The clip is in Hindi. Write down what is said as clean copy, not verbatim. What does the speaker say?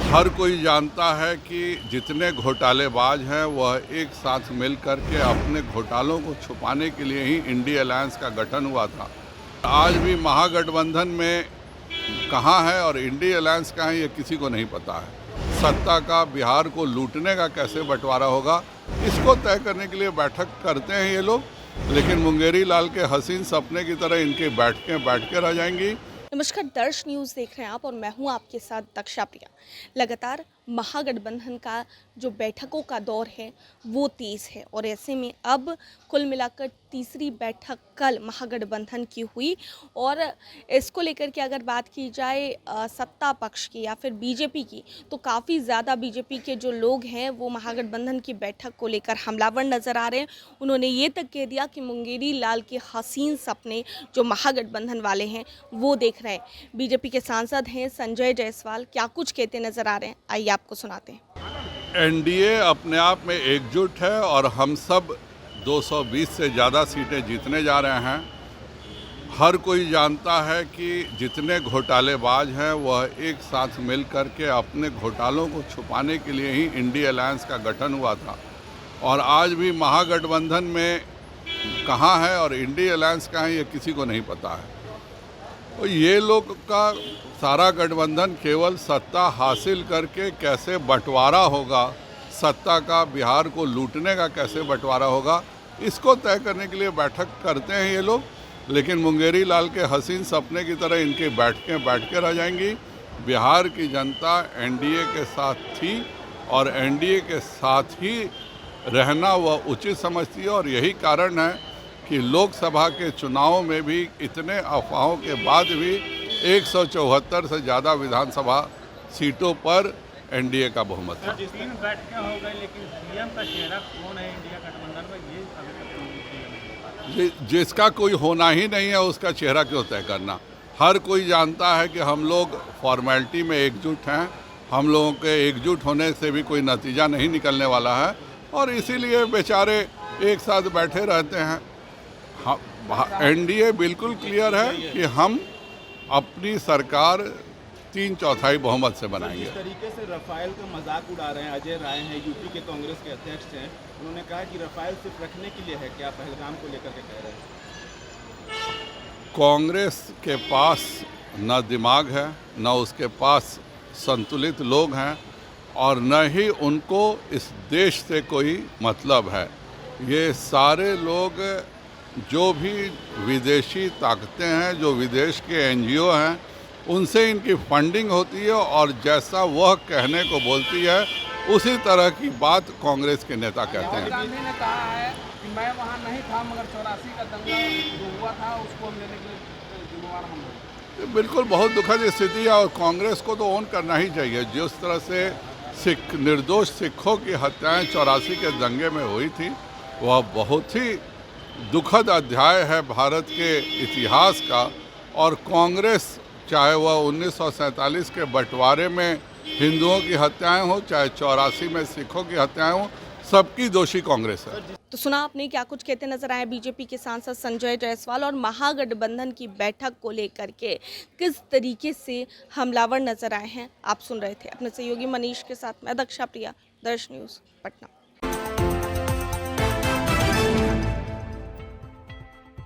हर कोई जानता है कि जितने घोटालेबाज हैं वह एक साथ मिल करके अपने घोटालों को छुपाने के लिए ही इंडी अलायंस का गठन हुआ था। आज भी महागठबंधन में कहाँ है और इंडी अलायंस कहाँ है ये किसी को नहीं पता है। सत्ता का बिहार को लूटने का कैसे बंटवारा होगा इसको तय करने के लिए बैठक करते हैं ये लोग, लेकिन मुंगेरी लाल के हसीन सपने की तरह इनकी बैठकें बैठ के रह जाएंगी। नमस्कार, दर्श न्यूज़ देख रहे हैं आप और मैं हूं आपके साथ दक्षा प्रिया। लगातार महागठबंधन का जो बैठकों का दौर है वो तेज़ है और ऐसे में अब कुल मिलाकर तीसरी बैठक कल महागठबंधन की हुई और इसको लेकर के अगर बात की जाए सत्ता पक्ष की या फिर बीजेपी की, तो काफ़ी ज़्यादा बीजेपी के जो लोग हैं वो महागठबंधन की बैठक को लेकर हमलावर नज़र आ रहे हैं। उन्होंने ये तक कह दिया कि मुंगेरी लाल के हसीन सपने जो महागठबंधन वाले हैं वो देख रहे हैं। बीजेपी के सांसद हैं संजय जायसवाल, क्या कुछ कहते नजर आ रहे हैं, आइए आपको सुनाते हैं। एनडीए अपने आप में एकजुट है और हम सब 220 से ज़्यादा सीटें जीतने जा रहे हैं। हर कोई जानता है कि जितने घोटालेबाज हैं वह एक साथ मिल करके अपने घोटालों को छुपाने के लिए ही इंडी अलायंस का गठन हुआ था। और आज भी महागठबंधन में कहाँ है और इंडी अलायंस कहाँ है ये किसी को नहीं पता है। तो ये लोग का सारा गठबंधन केवल सत्ता हासिल करके कैसे बंटवारा होगा, सत्ता का बिहार को लूटने का कैसे बंटवारा होगा, इसको तय करने के लिए बैठक करते हैं ये लोग, लेकिन मुंगेरी लाल के हसीन सपने की तरह इनकी बैठकें बैठ के रह जाएंगी। बिहार की जनता एनडीए के साथ थी और एनडीए के साथ ही रहना वह उचित समझती है और यही कारण है कि लोकसभा के चुनाव में भी इतने अफवाहों के बाद भी 174 से ज़्यादा विधानसभा सीटों पर एनडीए का बहुमत है। 3 बैठकें हो गई, लेकिन सीएम का चेहरा कौन है इंडिया गठबंधन में, ये अभी तक नहीं है। जिसका कोई होना ही नहीं है उसका चेहरा क्यों तय करना। हर कोई जानता है कि हम लोग फॉर्मेलिटी में एकजुट हैं, हम लोगों के एकजुट होने से भी कोई नतीजा नहीं निकलने वाला है और इसीलिए बेचारे एक साथ बैठे रहते हैं। एनडीए बिल्कुल क्लियर है कि हम अपनी सरकार 3/4 बहुमत से बनाएंगे। जिस तरीके से रफाल का मजाक उड़ा रहे हैं अजय राय हैं, यूपी के कांग्रेस के अध्यक्ष हैं, उन्होंने कहा कि रफाल सिर्फ रखने के लिए है, क्या पहलगाम को लेकर के कह रहे हैं? कांग्रेस के पास न दिमाग है, न उसके पास संतुलित लोग हैं और न ही उनको इस देश से कोई मतलब है। ये सारे लोग जो भी विदेशी ताकतें हैं, जो विदेश के एनजीओ हैं, उनसे इनकी फंडिंग होती है और जैसा वह कहने को बोलती है उसी तरह की बात कांग्रेस के नेता कहते हैं। गांधी ने कहा है कि मैं वहां नहीं था मगर 84 का दंगा जो हुआ था उसको हम लेने के लिए जिम्मेवार हम लोग। बिल्कुल बहुत दुखद स्थिति है और कांग्रेस को तो ऑन करना ही चाहिए। जिस तरह से निर्दोष सिखों की हत्याएं 84 के दंगे में हुई थी, वह बहुत ही दुखद अध्याय है भारत के इतिहास का। और कांग्रेस चाहे वह 1947 के बंटवारे में हिंदुओं की हत्याएं हो, चाहे 84 में सिखों की हत्याएं हो, सबकी दोषी कांग्रेस है। तो सुना आपने क्या कुछ कहते नजर आए बीजेपी के सांसद संजय जायसवाल और महागठबंधन की बैठक को लेकर के किस तरीके से हमलावर नजर आए हैं, आप सुन रहे थे। अपने सहयोगी मनीष के साथ मैं दक्षा प्रिया, दर्श न्यूज़ पटना।